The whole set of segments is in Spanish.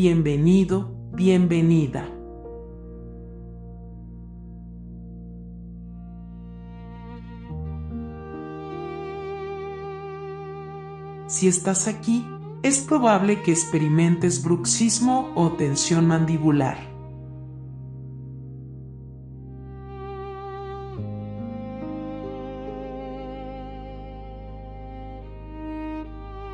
bienvenido, bienvenida. Si estás aquí, es probable que experimentes bruxismo o tensión mandibular.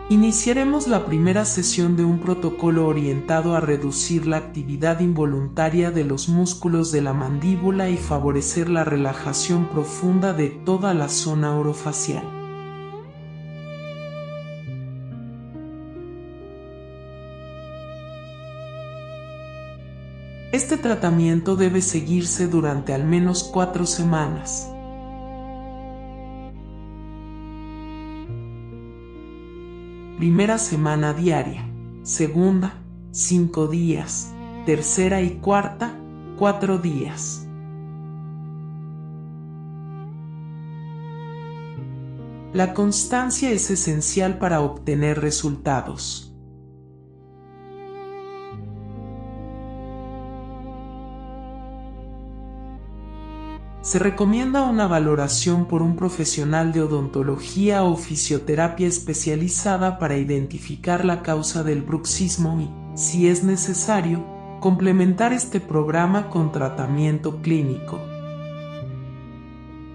Iniciaremos la primera sesión de un protocolo orientado a reducir la actividad involuntaria de los músculos de la mandíbula y favorecer la relajación profunda de toda la zona orofacial. Este tratamiento debe seguirse durante al menos 4 semanas. Primera semana diaria, segunda, 5 días, tercera y cuarta, 4 días. La constancia es esencial para obtener resultados. Se recomienda una valoración por un profesional de odontología o fisioterapia especializada para identificar la causa del bruxismo y, si es necesario, complementar este programa con tratamiento clínico.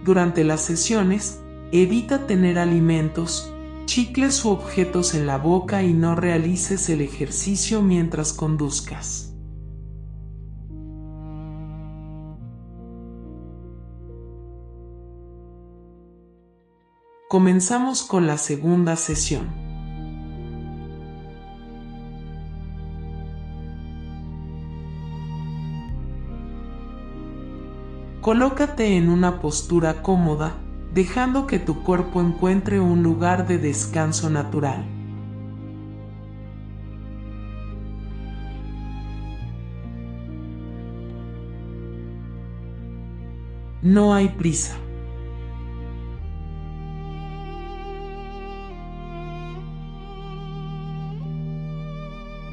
Durante las sesiones, evita tener alimentos, chicles u objetos en la boca y no realices el ejercicio mientras conduzcas. Comenzamos con la segunda sesión. Colócate en una postura cómoda, dejando que tu cuerpo encuentre un lugar de descanso natural. No hay prisa.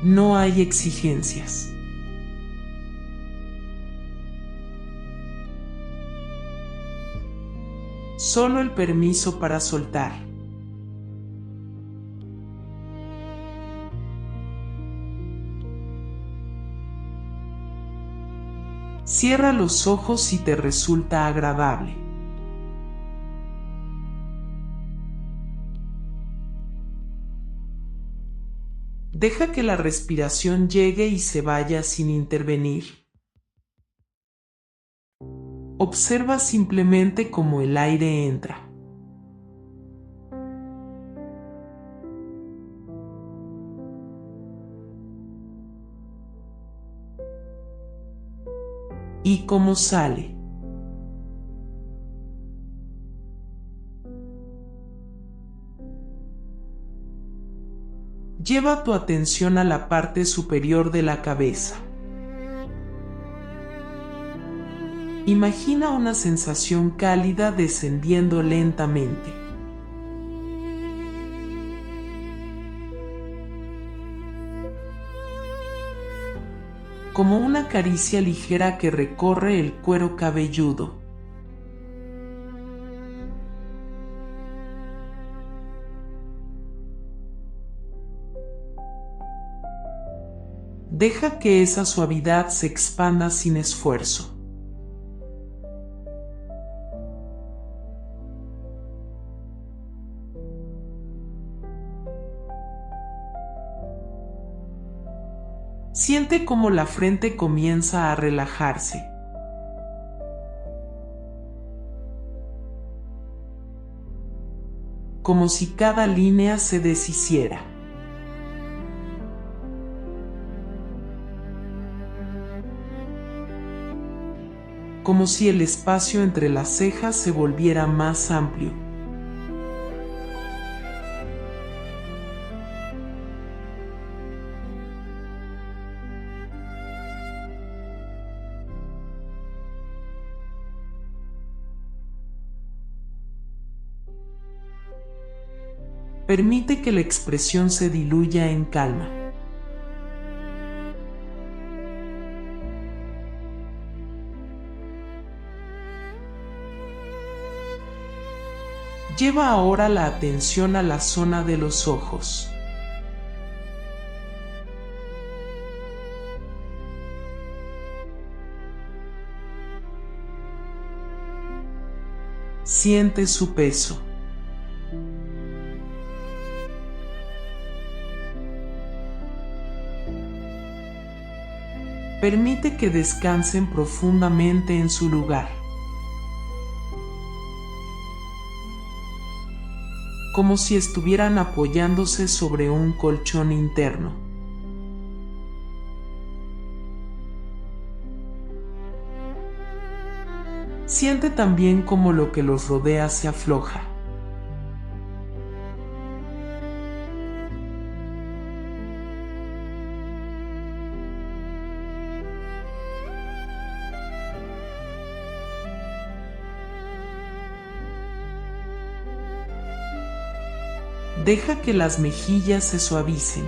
No hay exigencias. Solo el permiso para soltar. Cierra los ojos si te resulta agradable. Deja que la respiración llegue y se vaya sin intervenir. Observa simplemente cómo el aire entra. Y cómo sale. Lleva tu atención a la parte superior de la cabeza. Imagina una sensación cálida descendiendo lentamente. Como una caricia ligera que recorre el cuero cabelludo. Deja que esa suavidad se expanda sin esfuerzo. Siente cómo la frente comienza a relajarse. Como si cada línea se deshiciera. Como si el espacio entre las cejas se volviera más amplio. Permite que la expresión se diluya en calma. Lleva ahora la atención a la zona de los ojos. Siente su peso. Permite que descansen profundamente en su lugar, como si estuvieran apoyándose sobre un colchón interno. Siente también cómo lo que los rodea se afloja. Deja que las mejillas se suavicen.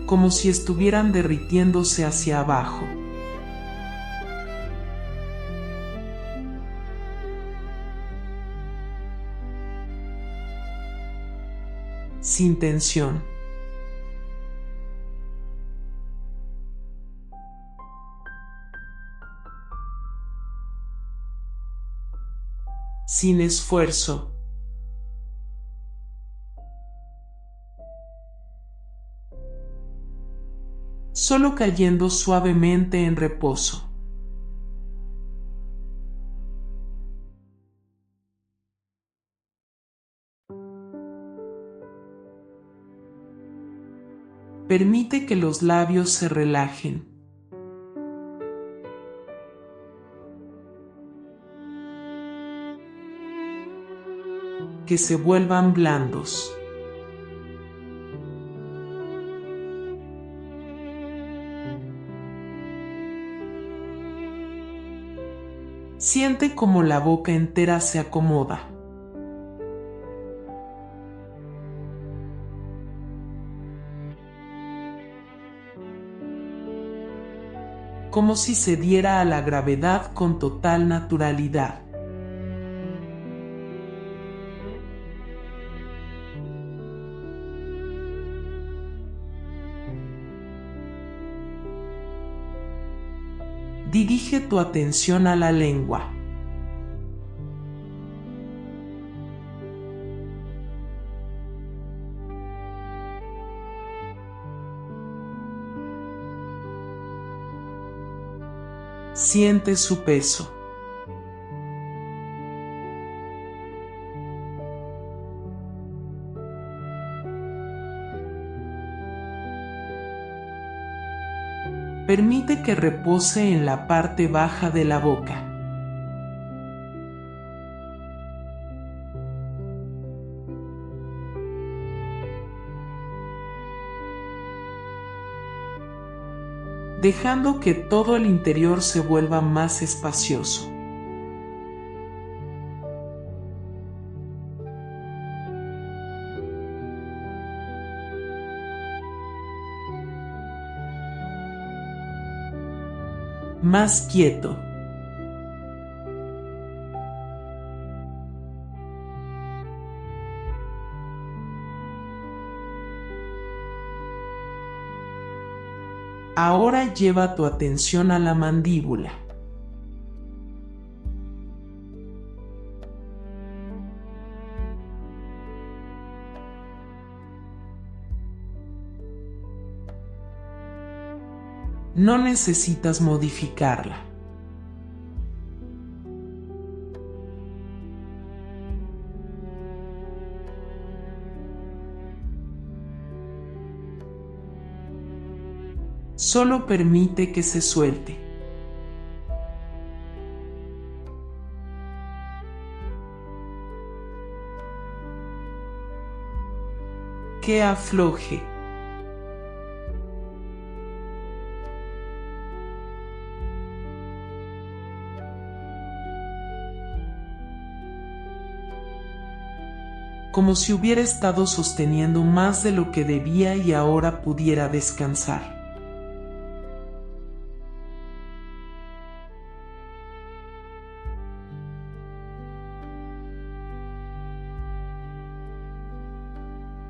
Como si estuvieran derritiéndose hacia abajo. Sin tensión. Sin esfuerzo. Solo cayendo suavemente en reposo. Permite que los labios se relajen. Que se vuelvan blandos. Siente como la boca entera se acomoda. Como si se diera a la gravedad con total naturalidad. Dirige tu atención a la lengua. Siente su peso. Permite que repose en la parte baja de la boca. Dejando que todo el interior se vuelva más espacioso. Más quieto. Ahora lleva tu atención a la mandíbula. No necesitas modificarla. Solo permite que se suelte. Que afloje. como si hubiera estado sosteniendo más de lo que debía y ahora pudiera descansar.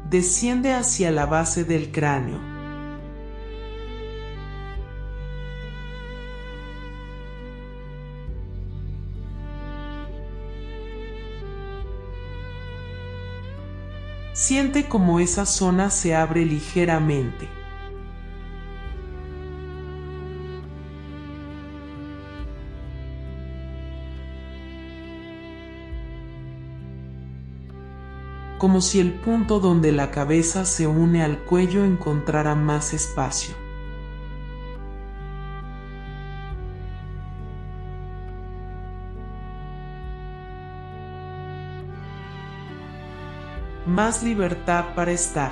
Desciende hacia la base del cráneo. Siente como esa zona se abre ligeramente. Como si el punto donde la cabeza se une al cuello encontrara más espacio. Más libertad para estar.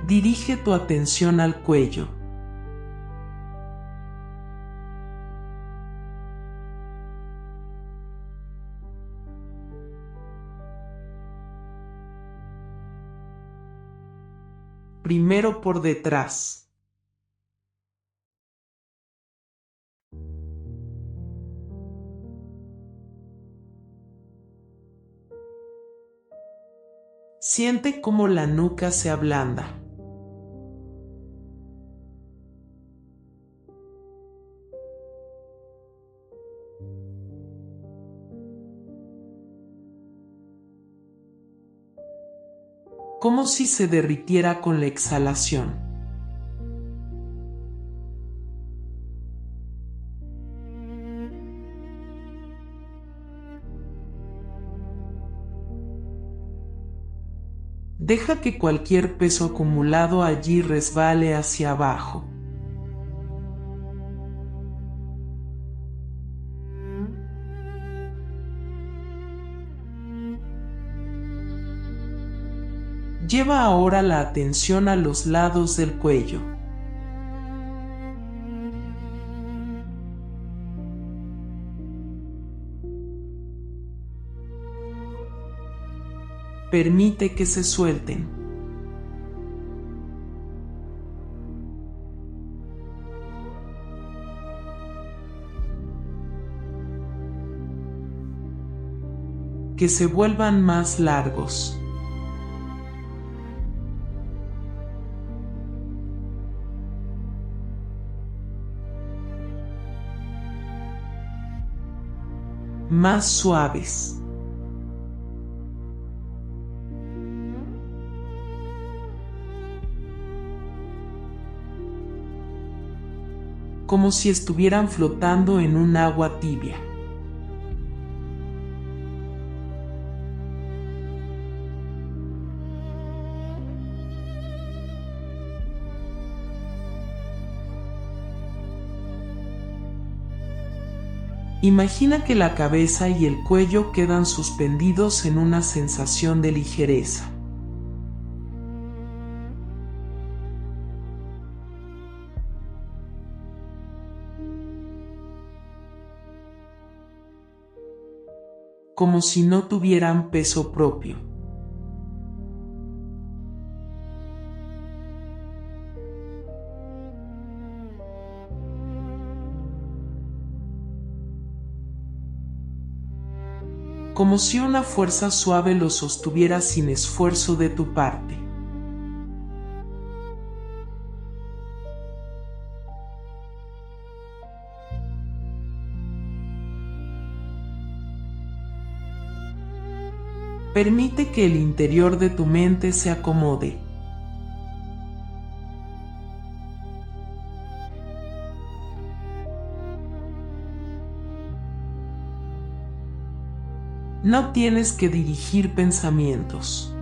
Dirige tu atención al cuello. Primero por detrás. Siente cómo la nuca se ablanda. Como si se derritiera con la exhalación. Deja que cualquier peso acumulado allí resbale hacia abajo. Lleva ahora la atención a los lados del cuello. Permite que se suelten. Que se vuelvan más largos. Más suaves. Como si estuvieran flotando en un agua tibia. Imagina que la cabeza y el cuello quedan suspendidos en una sensación de ligereza. Como si no tuvieran peso propio. Como si una fuerza suave los sostuviera sin esfuerzo de tu parte. Permite que el interior de tu mente se acomode. No tienes que dirigir pensamientos.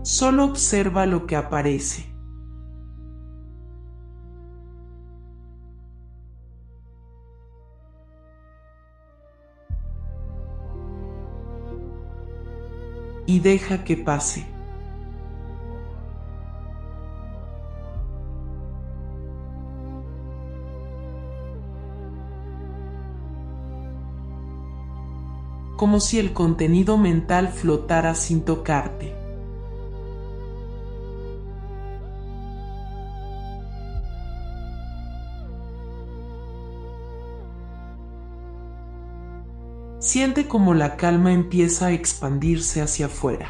Solo observa lo que aparece. y deja que pase. Como si el contenido mental flotara sin tocarte. Siente como la calma empieza a expandirse hacia afuera.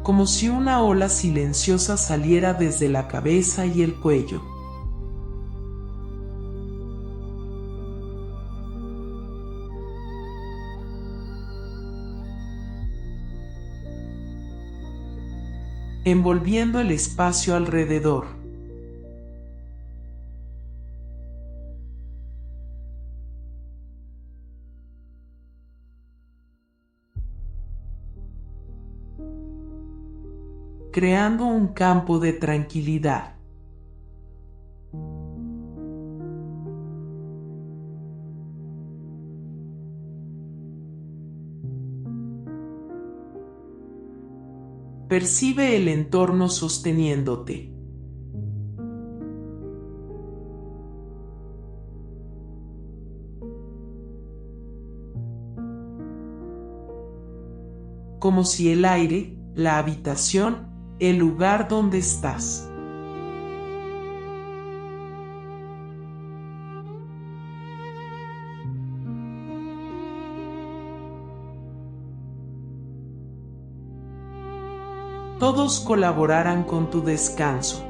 Como si una ola silenciosa saliera desde la cabeza y el cuello. Envolviendo el espacio alrededor. Creando un campo de tranquilidad. Percibe el entorno sosteniéndote. Como si el aire, la habitación, el lugar donde estás. Todos colaboraran con tu descanso.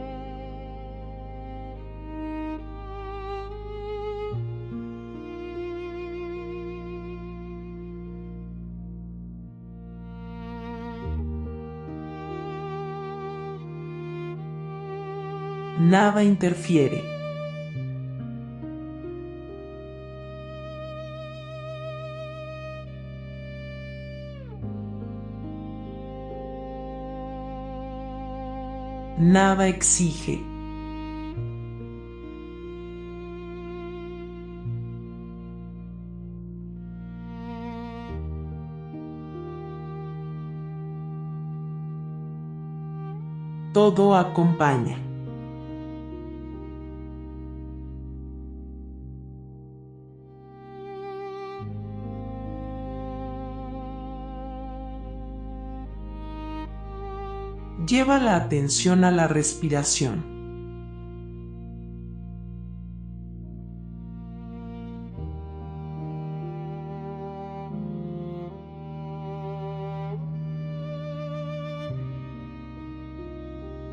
Nada interfiere. Nada exige. Todo acompaña. Lleva la atención a la respiración.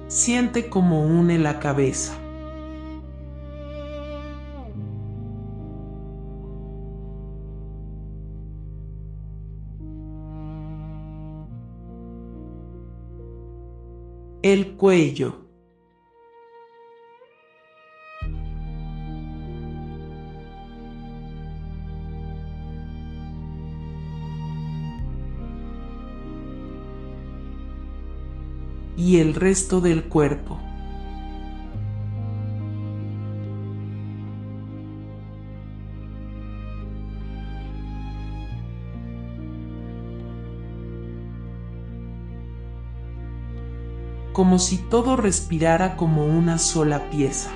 Siente cómo une la cabeza. El cuello. Y el resto del cuerpo. Como si todo respirara como una sola pieza.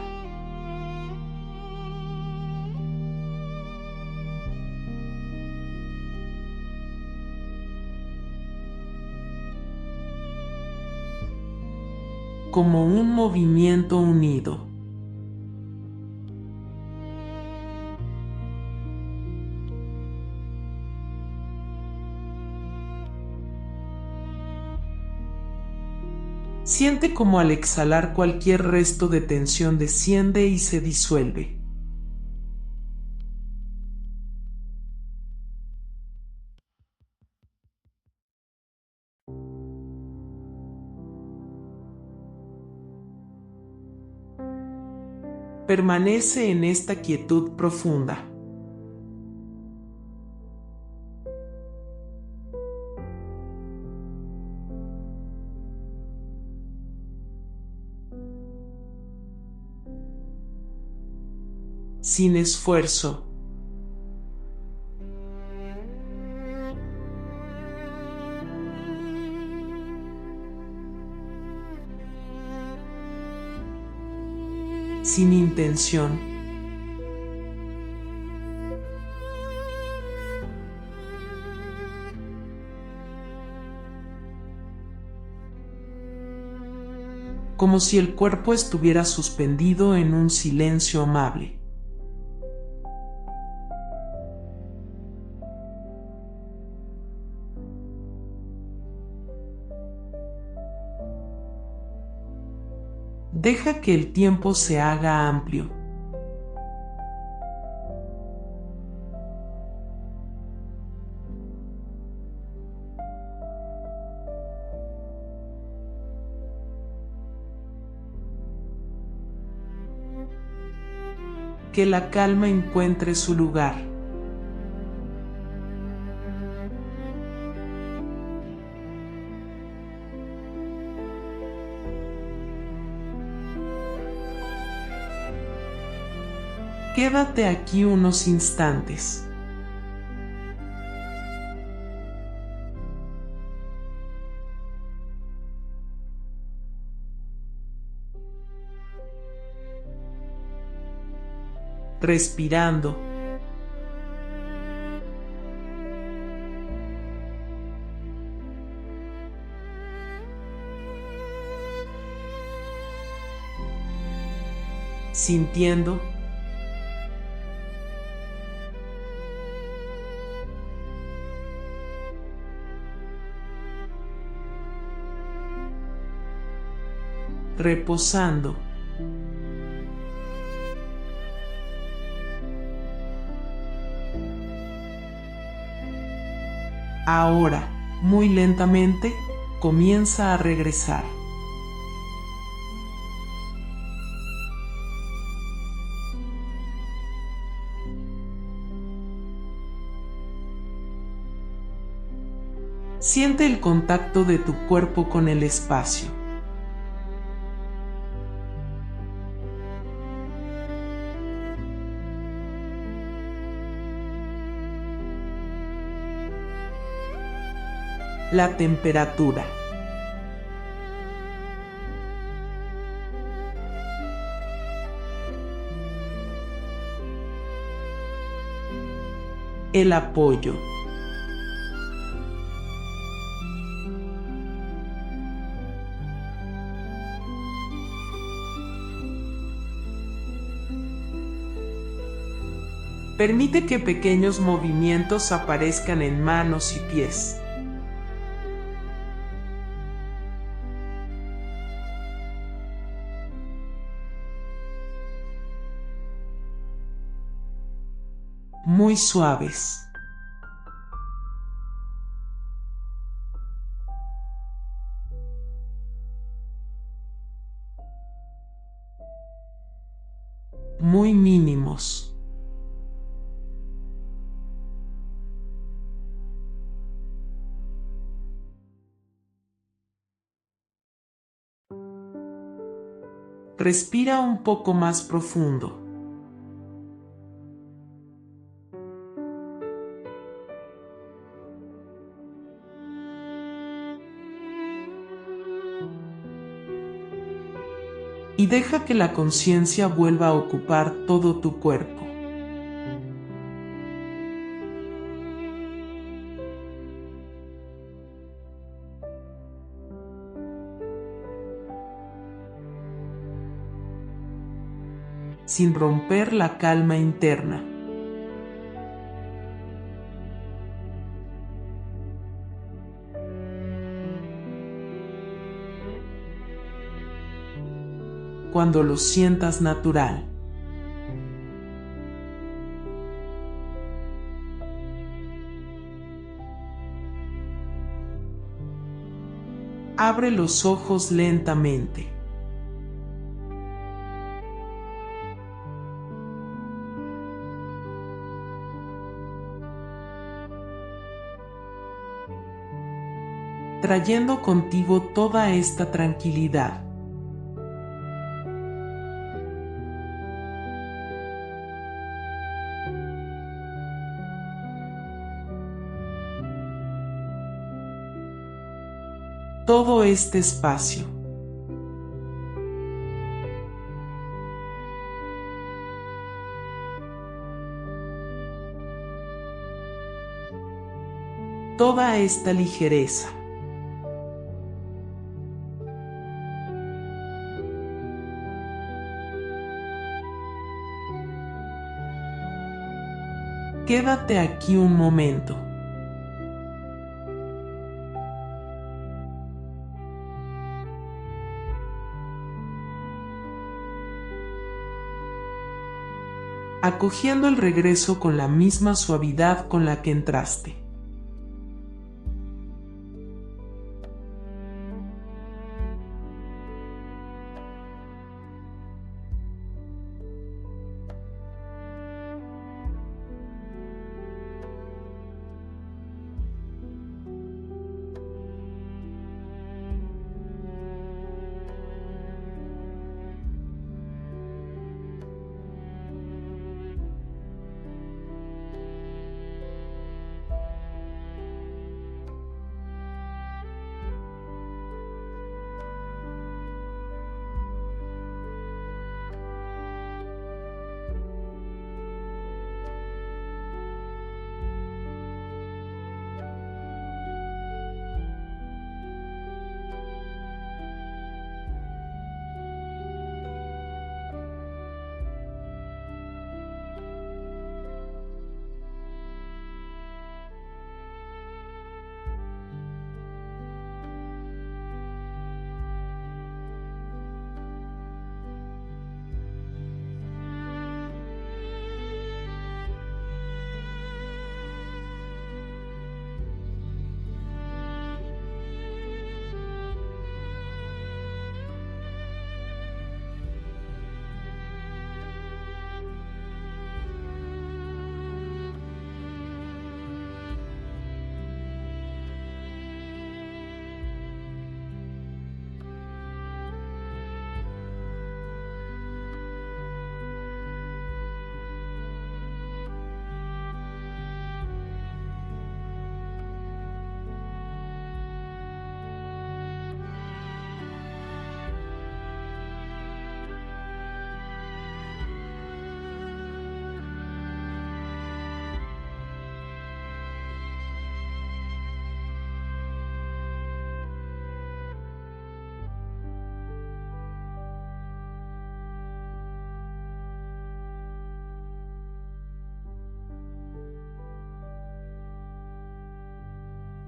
Como un movimiento unido. Siente como al exhalar cualquier resto de tensión desciende y se disuelve. Permanece en esta quietud profunda. sin esfuerzo. Sin intención. Como si el cuerpo estuviera suspendido en un silencio amable. Deja que el tiempo se haga amplio. Que la calma encuentre su lugar. Quédate aquí unos instantes. Respirando. Sintiendo. Reposando. Ahora, muy lentamente, comienza a regresar. Siente el contacto de tu cuerpo con el espacio. La temperatura. El apoyo. Permite que pequeños movimientos aparezcan en manos y pies. Muy suaves. Muy mínimos. Respira un poco más profundo. Y deja que la conciencia vuelva a ocupar todo tu cuerpo. Sin romper la calma interna. Cuando lo sientas natural. Abre los ojos lentamente. Trayendo contigo toda esta tranquilidad. todo este espacio. Toda esta ligereza. Quédate aquí un momento. Acogiendo el regreso con la misma suavidad con la que entraste.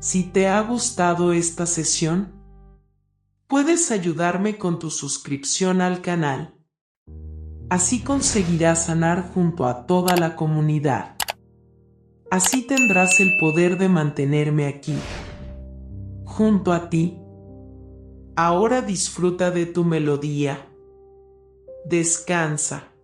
Si te ha gustado esta sesión, puedes ayudarme con tu suscripción al canal. Así conseguirás sanar junto a toda la comunidad. Así tendrás el poder de mantenerme aquí, junto a ti. Ahora disfruta de tu melodía. Descansa.